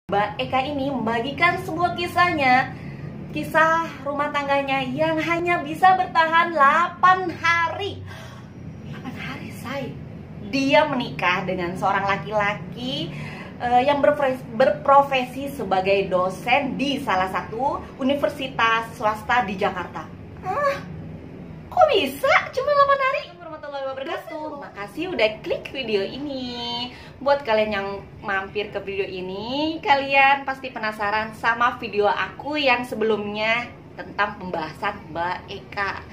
Mbak Eka ini membagikan sebuah kisah rumah tangganya yang hanya bisa bertahan 8 hari. 8 hari, say. Dia menikah dengan seorang laki-laki yang berprofesi sebagai dosen di salah satu universitas swasta di Jakarta. Kok bisa? Cuma 8 hari? Warahmatullahi wabarakatuh. Makasih udah klik video ini. Buat kalian yang mampir ke video ini, kalian pasti penasaran sama video aku yang sebelumnya tentang pembahasan Mbak Eka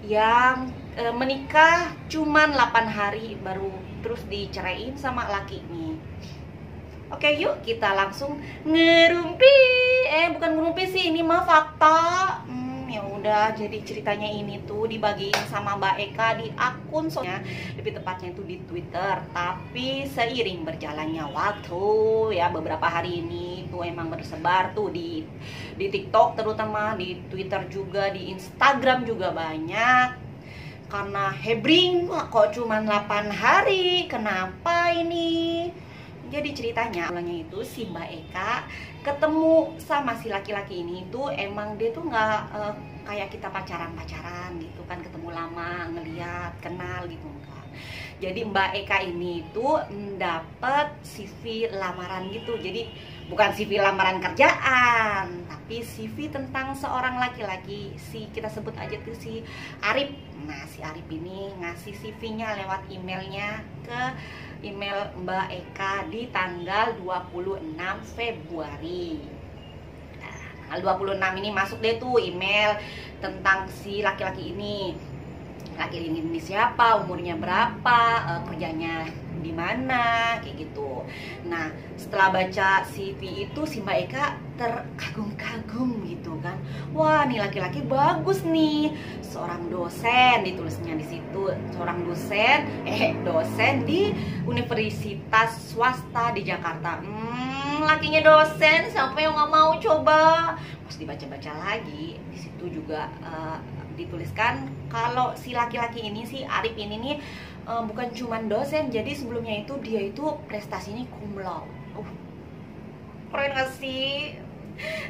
yang menikah cuman 8 hari baru terus diceraiin sama lakinya. Oke, yuk kita langsung ngerumpi. Bukan ngerumpi sih, ini mah fakta. Ya udah, jadi ceritanya ini tuh dibagiin sama Mbak Eka di akun soalnya, lebih tepatnya itu di Twitter. Tapi seiring berjalannya waktu ya, beberapa hari ini tuh emang bersebar tuh di TikTok, terutama di Twitter juga, di Instagram juga banyak. Karena hebring, kok cuman 8 hari, kenapa ini? Jadi ceritanya awalnya itu si Mbak Eka ketemu sama si laki-laki ini tuh emang dia tuh nggak kayak kita pacaran gitu kan, ketemu lama, ngeliat, kenal gitu enggak. Jadi Mbak Eka ini tuh dapet CV lamaran gitu. Jadi bukan CV lamaran kerjaan, tapi CV tentang seorang laki-laki, kita sebut aja tuh si Arif. Nah, si Arif ini ngasih CV-nya lewat emailnya ke email Mbak Eka di tanggal 26 Februari. Nah, tanggal 26 ini masuk deh tuh email tentang si laki-laki ini. Laki-laki ini siapa, umurnya berapa, kerjanya di mana, kayak gitu. Nah, setelah baca CV itu si Mbak Eka terkagum-kagum gitu kan. Wah, nih laki-laki bagus nih. Seorang dosen, ditulisnya di situ, seorang dosen di universitas swasta di Jakarta. Lakinya dosen, siapa yang nggak mau coba? Pas dibaca-baca lagi, di situ juga dituliskan kalau si laki-laki ini, si Arif ini nih bukan cuman dosen, jadi sebelumnya itu dia itu prestasinya cum laude. Keren gak sih?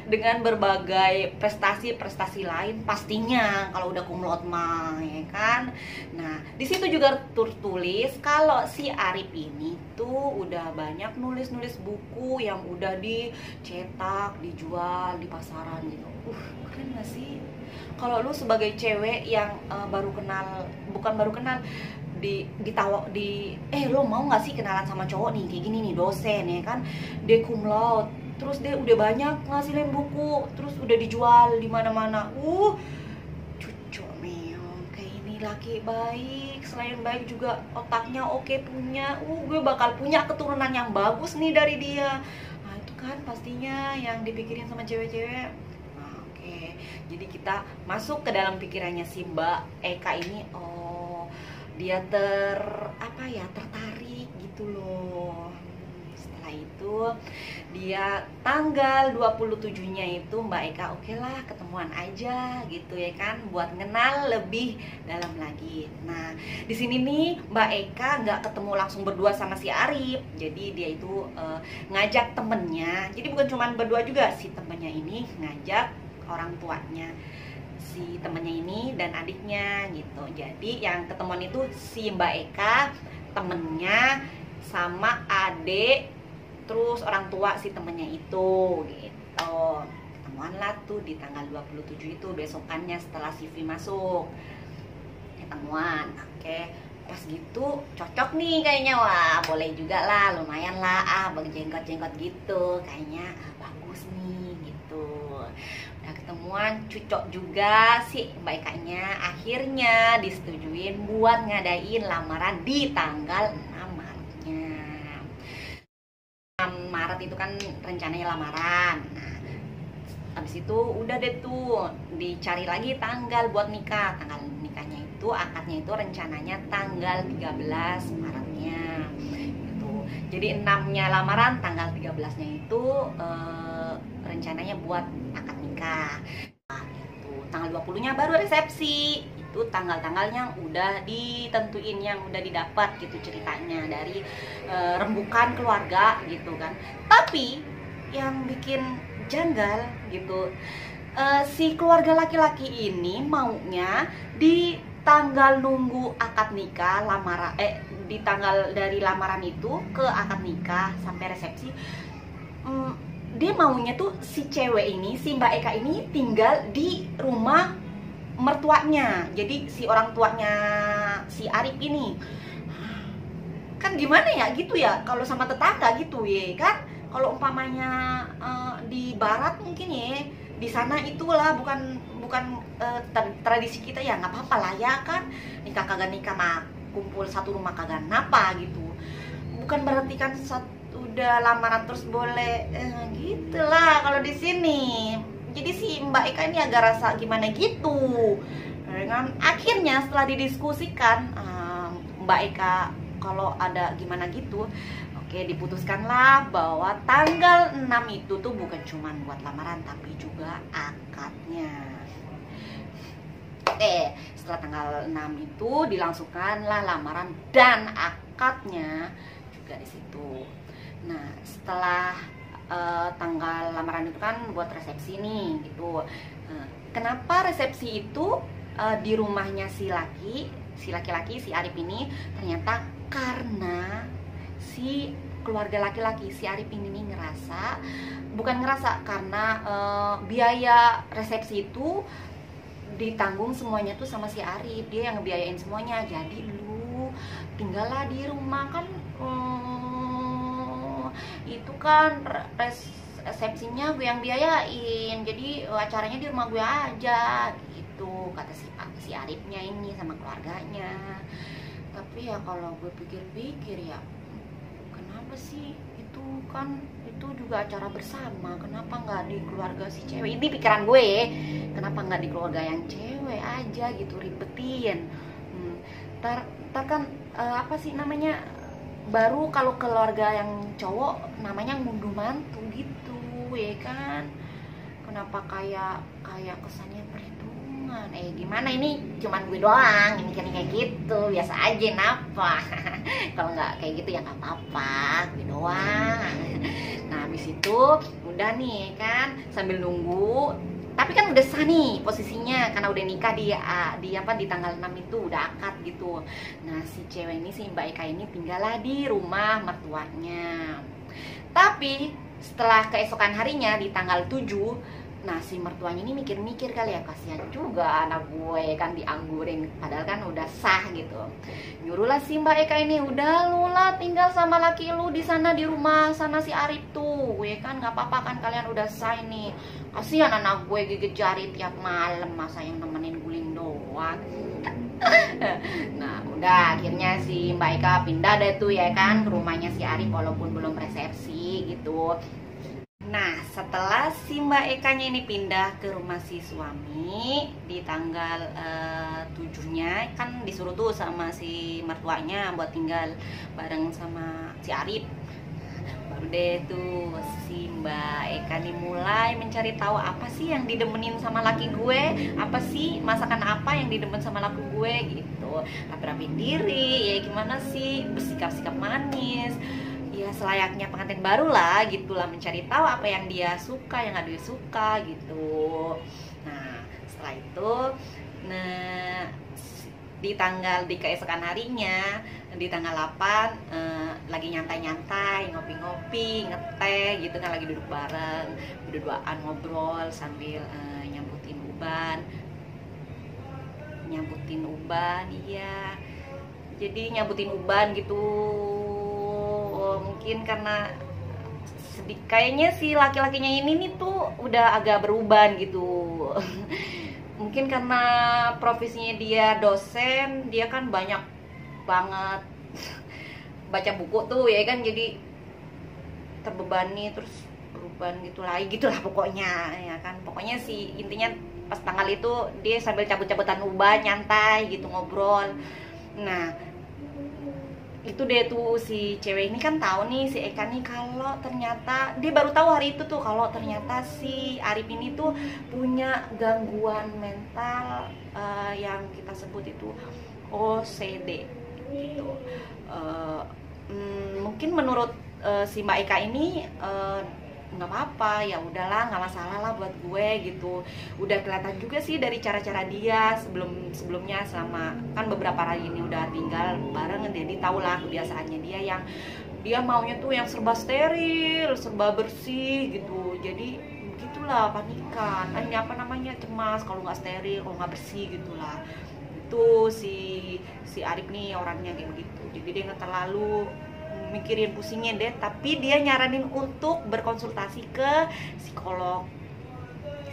Dengan berbagai prestasi lain pastinya kalau udah cum laude mah, ya kan? Nah, di situ juga tertulis kalau si Arif ini tuh udah banyak nulis buku yang udah dicetak, dijual di pasaran gitu. Keren gak sih? Kalau lu sebagai cewek yang baru kenal, bukan baru kenal, lo mau nggak sih kenalan sama cowok nih kayak gini nih, dosen ya kan, dia cum laude, terus dia udah banyak ngasilin buku, terus udah dijual di mana-mana. Cucok meong, kayak ini laki baik, selain baik juga otaknya oke punya. Gue bakal punya keturunan yang bagus nih dari dia. Nah, itu kan pastinya yang dipikirin sama cewek-cewek. Jadi kita masuk ke dalam pikirannya si Mbak Eka ini. Dia tertarik gitu loh. Setelah itu dia tanggal 27-nya itu Mbak Eka oke lah ketemuan aja gitu ya kan, buat kenal lebih dalam lagi. Nah, di sini nih Mbak Eka nggak ketemu langsung berdua sama si Arif. Jadi dia itu ngajak temennya. Jadi bukan cuma berdua juga, si temennya ini ngajak orang tuanya si temennya ini dan adiknya gitu. Jadi yang ketemuan itu si Mbak Eka, temennya, sama adik, terus orang tua si temennya itu gitu. Ketemuan lah tuh di tanggal 27 itu, besokannya setelah CV masuk ketemuan. Pas gitu cocok nih kayaknya. Wah, boleh juga lah, lumayan lah, berjenggot-jenggot gitu, kayaknya bagus nih gitu. Udah ketemuan, cocok juga si Mbak Eka-nya. Akhirnya disetujuin buat ngadain lamaran di tanggal 6 Maretnya. 6 Maret itu kan rencananya lamaran. Nah, habis itu udah deh tuh dicari lagi tanggal buat nikah. Tanggal nikahnya itu, akadnya itu rencananya tanggal 13 Maretnya gitu. Jadi 6-nya lamaran, tanggal 13-nya itu rencananya buat akad nikah. Nah, itu tanggal 20-nya baru resepsi. Itu tanggal-tanggalnya udah ditentuin, yang udah didapat gitu ceritanya dari rembukan keluarga gitu kan. Tapi yang bikin janggal gitu. Si keluarga laki-laki ini maunya di tanggal nunggu akad nikah, di tanggal dari lamaran itu ke akad nikah sampai resepsi, dia maunya tuh si cewek ini, si Mbak Eka ini tinggal di rumah mertuanya. Jadi si orang tuanya si Arif ini kan gimana ya gitu ya, kalau sama tetangga gitu ya kan. Kalau umpamanya di barat mungkin ya di sana itulah bukan tradisi kita ya, nggak apa-apa lah ya kan, nikah kagak nikah mah kumpul satu rumah kagak napa gitu. Bukan berarti kan udah lamaran terus boleh gitulah kalau di sini. Jadi si Mbak Eka ini agak rasa gimana gitu. Dengan akhirnya setelah didiskusikan Mbak Eka kalau ada gimana gitu, oke, diputuskanlah bahwa tanggal 6 itu tuh bukan cuma buat lamaran tapi juga akadnya. Setelah tanggal 6 itu dilangsungkanlah lamaran dan akadnya juga di situ. Nah, setelah tanggal lamaran itu kan buat resepsi nih gitu. Kenapa resepsi itu di rumahnya si laki-laki si Arif ini? Ternyata karena si keluarga laki-laki si Arif ini bukan ngerasa karena biaya resepsi itu ditanggung semuanya tuh sama si Arif, dia yang ngebiayain semuanya. Jadi lu tinggallah di rumah kan, itu kan resepsinya gue yang biayain, jadi acaranya di rumah gue aja gitu, kata si Arifnya ini sama keluarganya. Tapi ya kalau gue pikir-pikir ya, kenapa sih itu kan itu juga acara bersama, kenapa nggak di keluarga si cewek ini? Pikiran gue, kenapa nggak di keluarga yang cewek aja gitu, ribetin. Ntar kan apa sih namanya, baru kalau keluarga yang cowok namanya ngunduh mantu gitu ya kan. Kenapa kayak kesannya perhitungan? Gimana ini cuman gue doang ini kayak gitu, biasa aja napa. Kalau nggak kayak gitu ya nggak apa-apa, gue doang. Nah habis itu udah nih kan, sambil nunggu, tapi kan udah sah nih posisinya karena udah nikah di tanggal 6 itu udah akad gitu. Nah si cewek ini, si Mbak Eka ini tinggallah di rumah mertuanya. Tapi setelah keesokan harinya di tanggal 7, nah si mertuanya ini mikir-mikir kali ya, kasihan juga anak gue kan dianggurin padahal kan udah sah gitu. Nyuruhlah si Mbak Eka ini, udah lu lah tinggal sama laki lu di sana di rumah sana si Arif tuh ya kan, nggak apa-apa kan kalian udah sah ini. Kasihan anak gue gigit jari tiap malam, masa yang nemenin guling doang. Nah udah akhirnya si Mbak Eka pindah deh tuh ya kan ke rumahnya si Arif walaupun belum resepsi gitu. Nah setelah si Mbak Ekanya ini pindah ke rumah si suami di tanggal 7-nya kan disuruh tuh sama si mertuanya buat tinggal bareng sama si Arif. Baru deh tuh si Mbak Eka nih mulai mencari tahu apa sih yang didemenin sama laki gue, apa sih masakan apa yang didemen sama laki gue gitu. Rapi-rapiin diri ya, gimana sih bersikap-sikap manis ya selayaknya pengantin baru lah gitulah, mencari tahu apa yang dia suka yang gak dia suka gitu. Nah setelah itu di keesokan harinya di tanggal 8 lagi nyantai-nyantai, ngopi-ngopi, ngeteh gitu kan, lagi duduk bareng, berdua-duaan ngobrol sambil nyambutin uban. Iya, jadi nyambutin uban gitu. Mungkin karena kayaknya si laki-lakinya ini nih tuh udah agak beruban gitu. Mungkin karena profesinya dia dosen, dia kan banyak banget baca buku tuh ya kan, jadi terbebani terus beruban gitu lah pokoknya ya kan. Pokoknya sih intinya pas tanggal itu dia sambil cabut-cabutan uban, nyantai gitu, ngobrol. Nah itu deh tuh si cewek ini kan tahu nih si Eka nih, kalau ternyata dia baru tahu hari itu tuh kalau ternyata si Arif ini tuh punya gangguan mental yang kita sebut itu OCD gitu. Mungkin menurut si Mbak Eka ini nggak apa-apa, ya udahlah, nggak masalah lah buat gue gitu. Udah kelihatan juga sih dari cara-cara dia sebelumnya, selama kan beberapa hari ini udah tinggal bareng, jadi tau lah kebiasaannya dia maunya tuh yang serba steril, serba bersih gitu. Jadi gitulah, panikan, apa namanya, cemas kalau nggak steril, kalau nggak bersih gitulah. Itu si Arif nih orangnya kayak begitu. Jadi dia nggak terlalu mikirin, pusingin deh, tapi dia nyaranin untuk berkonsultasi ke psikolog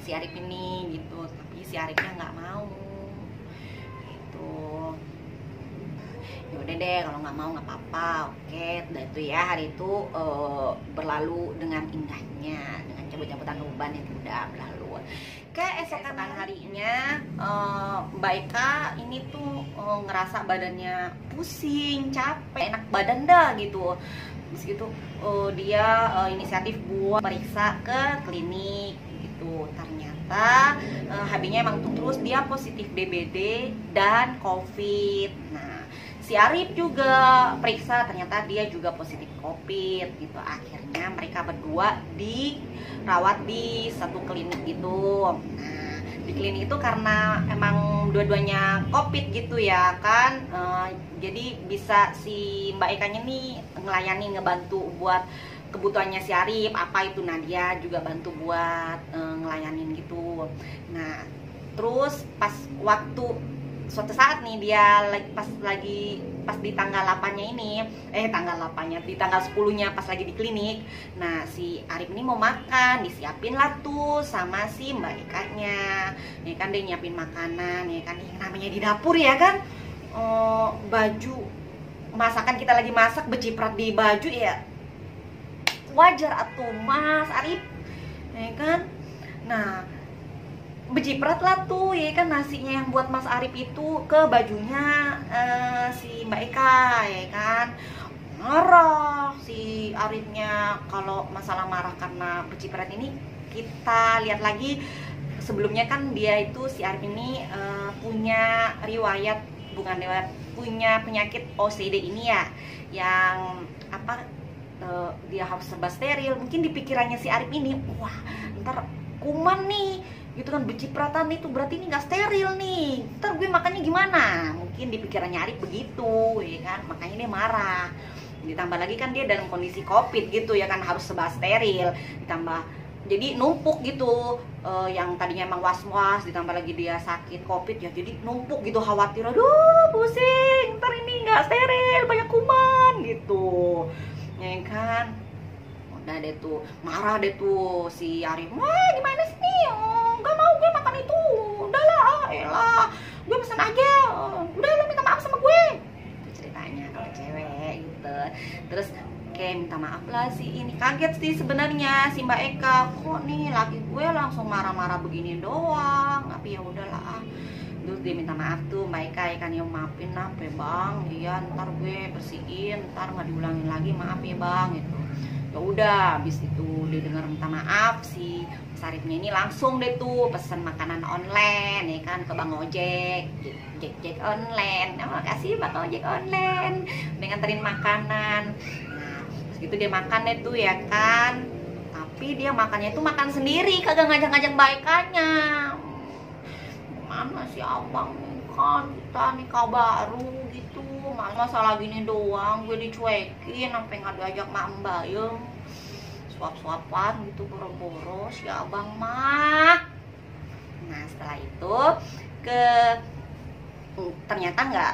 si Arif ini gitu. Tapi si Arifnya nggak mau gitu. Ya udah deh, kalau nggak mau nggak apa-apa, oke. Udah itu ya, hari itu berlalu dengan indahnya, dengan cabut-cabutan uban yang udah berlalu. Keesokan harinya Mbak Eka ini tuh ngerasa badannya pusing, capek, enak badan dah gitu. Terus gitu dia inisiatif buat periksa ke klinik gitu. Ternyata HB-nya emang terus dia positif DBD dan COVID. Nah, si Arif juga periksa, ternyata dia juga positif COVID gitu. Akhirnya mereka berdua dirawat di satu klinik gitu. Nah, di klinik itu karena emang dua-duanya COVID gitu ya kan, jadi bisa si Mbak Ekanya nih ngelayani, ngebantu buat kebutuhannya si Arif apa itu. Nah, dia juga bantu buat ngelayanin gitu. Nah, terus pas waktu suatu saat nih dia pas di tanggal 8-nya ini, tanggal 8-nya, di tanggal 10-nya pas lagi di klinik. Nah, si Arif ini mau makan, disiapin lah tuh sama si Mbak Ekanya. Ya kan, dia nyiapin makanan, ya kan, yang namanya di dapur ya kan, baju masakan kita lagi masak, beciprat di baju ya wajar atuh Mas Arif, ya kan. Nah, beciprat lah tuh ya kan nasinya yang buat Mas Arif itu ke bajunya si Mbak Eka, ya kan. Marah si Arifnya. Kalau masalah marah karena beciprat ini, kita lihat lagi sebelumnya kan dia itu, si Arif ini punya riwayat, punya penyakit OCD ini ya, yang apa, dia harus serba steril. Mungkin di pikirannya si Arif ini, wah ntar kuman nih gitu kan, becipratan itu berarti ini nggak steril nih, ntar gue makannya gimana. Mungkin di pikirannya Arif begitu ya kan, makanya dia marah. Ditambah lagi kan dia dalam kondisi COVID gitu ya kan, harus serba steril, ditambah jadi numpuk gitu, yang tadinya emang was-was, ditambah lagi dia sakit COVID ya, jadi numpuk gitu, khawatir, aduh pusing, ntar ini nggak steril, banyak kuman gitu ya kan. Udah deh tuh, marah deh tuh si Arif. Wah gimana sih nih, nggak mau gue makan itu, udahlah, elah gue pesan aja, udah lo minta maaf sama gue. Itu ceritanya kalau cewek gitu. Terus kayak minta maaf lah sih, ini kaget sih sebenarnya si Mbak Eka, kok nih laki gue langsung marah-marah begini doang. Tapi ya udahlah. Terus dia minta maaf tuh Mbak Eka, ya kan, ya maafin lah bang, iya ntar gue bersihin, ntar nggak diulangin lagi, maaf ya bang gitu. Ya udah, habis itu dia dengar minta maaf, si Sarifnya ini langsung deh tuh pesan makanan online ya kan ke Bang Ojek, Jack online. Nah, makasih Bang Ojek online udah nganterin makanan. Nah, terus gitu dia makan deh tuh ya kan. Tapi dia makannya itu makan sendiri, kagak ngajak-ngajak Mbak Ekanya. Mana sih abang kan, kita nikah baru gitu, masalah gini doang gue dicuekin sampai nggak diajak mak mbayem, suap-suapan gitu, boro-boro si abang mah. Nah setelah itu ternyata nggak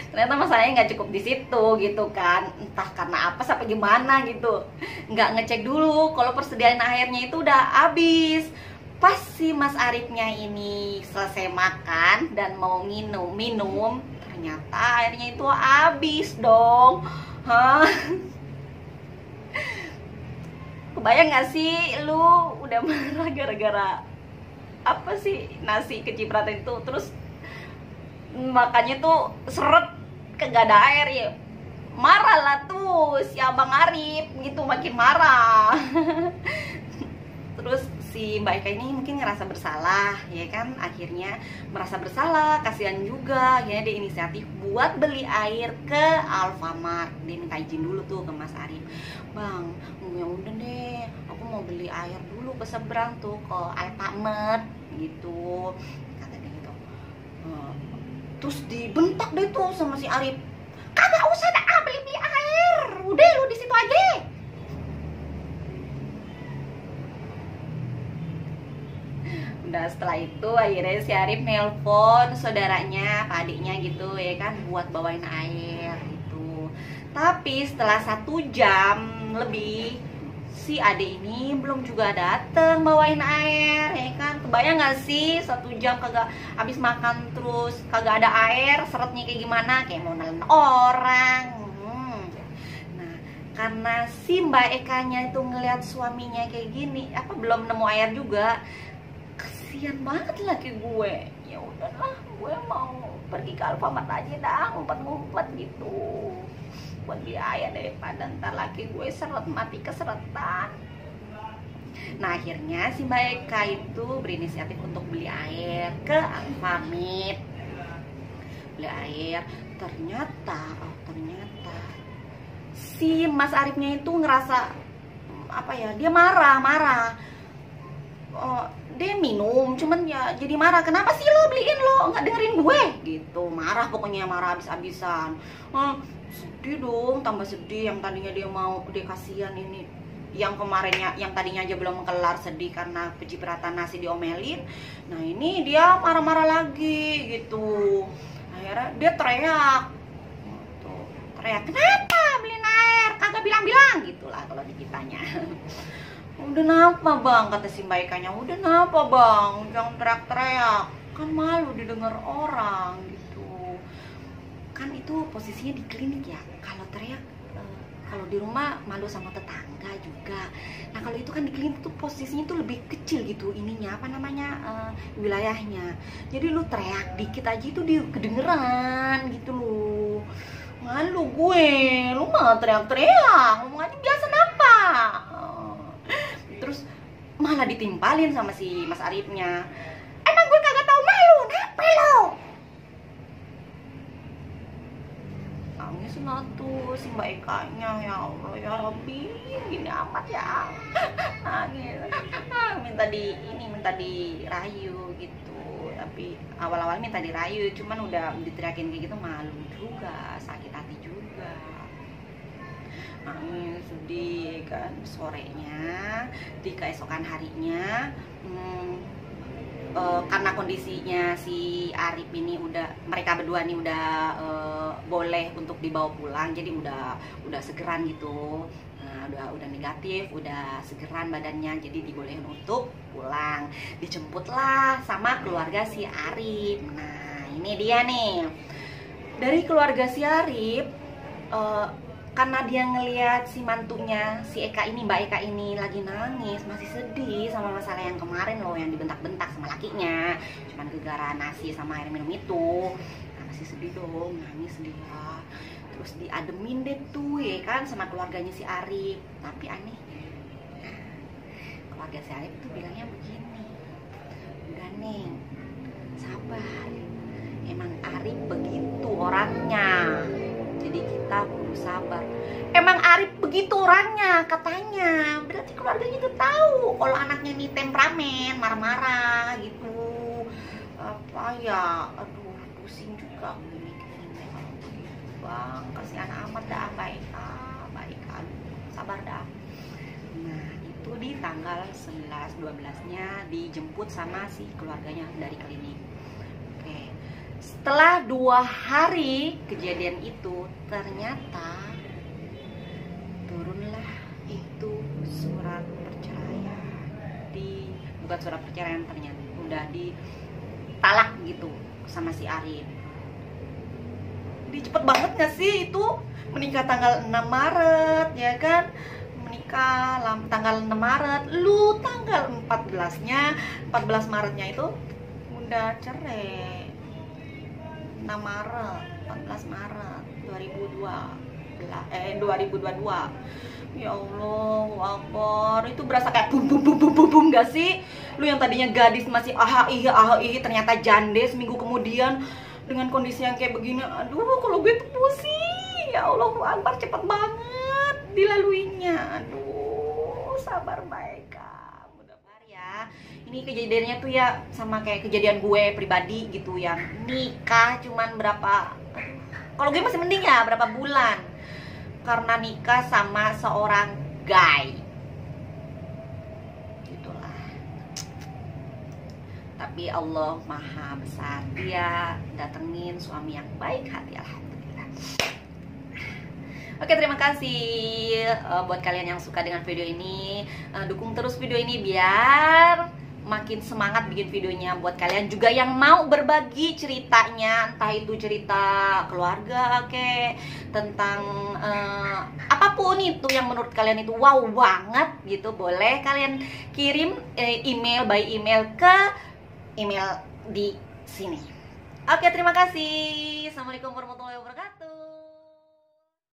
ternyata masalahnya nggak cukup di situ gitu kan, entah karena apa sampai gimana gitu, nggak ngecek dulu kalau persediaan airnya itu udah habis. Pas si Mas Arifnya ini selesai makan dan mau minum, ternyata airnya itu habis dong. Hah? Kebayang gak sih lu udah marah gara-gara apa sih, nasi kecipratan itu, terus makannya tuh seret, kagak ada air ya. Marah lah tuh si Abang Arif gitu, makin marah. Terus si Mbak Eka ini mungkin ngerasa bersalah ya kan, akhirnya merasa bersalah, kasihan juga ya, dia inisiatif buat beli air ke Alfamart. Dia minta izin dulu tuh ke Mas Arif, bang ya udah deh aku mau beli air dulu ke seberang tuh, ke Alfamart gitu, kata dia gitu. Terus dibentak deh tuh sama si Arif, kagak usah dah beli air, udah lu di situ aja. Udah setelah itu akhirnya si Arif nelpon saudaranya, apa adiknya gitu ya kan, buat bawain air gitu. Tapi setelah 1 jam lebih si adik ini belum juga dateng bawain air ya kan. Kebayang gak sih 1 jam kagak habis makan terus kagak ada air, seretnya kayak gimana, kayak mau nelen orang. Nah karena si Mbak Ekanya itu ngelihat suaminya kayak gini, apa belum nemu air juga, kasian banget laki gue. Ya udahlah, gue mau pergi ke Alfamart aja dah, ngumpet-ngumpet gitu buat beli air daripada ntar laki gue seret mati keseretan. Nah akhirnya si Mbak Eka itu berinisiatif untuk beli air ke Alfamart. Beli air, ternyata si Mas Arifnya itu ngerasa apa ya, dia marah. Dia minum, cuman ya jadi marah. Kenapa sih lo beliin, lo nggak dengerin gue gitu, marah pokoknya, marah habis-habisan. Sedih dong, tambah sedih. Yang tadinya dia mau, dia kasihan ini yang kemarinnya, yang tadinya aja belum kelar sedih karena pencipratan nasi diomelin. Nah ini dia marah-marah lagi gitu. Akhirnya dia teriak gitu. Kenapa beliin air, kagak bilang-bilang gitulah kalau di kitanya. Udah napa bang, kata si Mbak Ekanya, udah napa bang, jangan teriak-teriak, kan malu didengar orang gitu. Kan itu posisinya di klinik ya, kalau teriak, kalau di rumah malu sama tetangga juga. Nah kalau itu kan di klinik tuh posisinya tuh lebih kecil gitu, ininya apa namanya, wilayahnya. Jadi lu teriak dikit aja itu dia kedengeran gitu lu. Malu gue, lu mah teriak-teriak, ngomong aja biasa napa. Terus malah ditimpalin sama si Mas Arifnya. Emang gue kagak tahu malu, kenapa lo? Nangis tuh si Mbak Ekanya, ya Allah ya Rabbi, gini amat ya. Nangis, minta dirayu gitu. Tapi awal-awal minta dirayu, cuman udah diteriakin kayak gitu malu juga, sakit hati juga. Nangis sedih kan. Sorenya di keesokan harinya karena kondisinya si Arif ini mereka berdua nih udah boleh untuk dibawa pulang, jadi udah segeran gitu. Nah, udah negatif, udah segeran badannya, jadi dibolehin untuk pulang. Dijemputlah sama keluarga si Arif. Nah ini dia nih, dari keluarga si Arif, karena dia ngelihat si mantunya, si Eka ini, Mbak Eka ini lagi nangis, masih sedih sama masalah yang kemarin loh, yang dibentak-bentak sama lakinya, cuman gara-gara nasi sama air minum itu. Nah, masih sedih dong, nangis dia. Terus diademin deh tuh ya kan sama keluarganya si Arif. Tapi anehnya, keluarga si Arif tuh bilangnya begini, udah Neng, sabar, emang Arif begitu orangnya, jadi kita perlu sabar. Emang Arif begitu orangnya katanya. Berarti keluarganya tuh tahu kalau anaknya nih temperamen, marah-marah gitu. Apa ya, aduh pusing juga mikirin kalau begitu bang. Kasihan amat dah baik sabar dah. Nah itu di tanggal 11-12-nya dijemput sama si keluarganya dari klinik. Oke. Setelah 2 hari kejadian itu, ternyata turunlah itu surat perceraian. Bukan surat perceraian, ternyata udah ditalak gitu sama si Arif. Cepet banget gak sih itu? Menikah tanggal 6 Maret ya kan? Menikah tanggal 6 Maret, lu tanggal 14 Maretnya itu udah cerai. 6 Maret, 14 Maret 2022. Ya Allah, Akbar. Itu berasa kayak bum bum bum bum bum bum gak sih? Lu yang tadinya gadis masih ahai ternyata jande seminggu kemudian dengan kondisi yang kayak begini. Aduh, kalau gue tuh pusing. Ya Allah, Akbar, cepet banget dilaluinya. Aduh, sabar mereka. Mudah-mudahan ya. Ini kejadiannya tuh ya sama kayak kejadian gue pribadi gitu, yang nikah cuman berapa, kalau gue masih mending ya berapa bulan, karena nikah sama seorang guy. Gitulah. Tapi Allah Maha Besar, Dia datengin suami yang baik hati, alhamdulillah. Oke, terima kasih buat kalian yang suka dengan video ini. Dukung terus video ini biar makin semangat bikin videonya. Buat kalian juga yang mau berbagi ceritanya, entah itu cerita keluarga, tentang apapun itu yang menurut kalian itu wow banget gitu, boleh kalian kirim email by email ke email di sini. Oke, terima kasih. Assalamualaikum warahmatullahi wabarakatuh.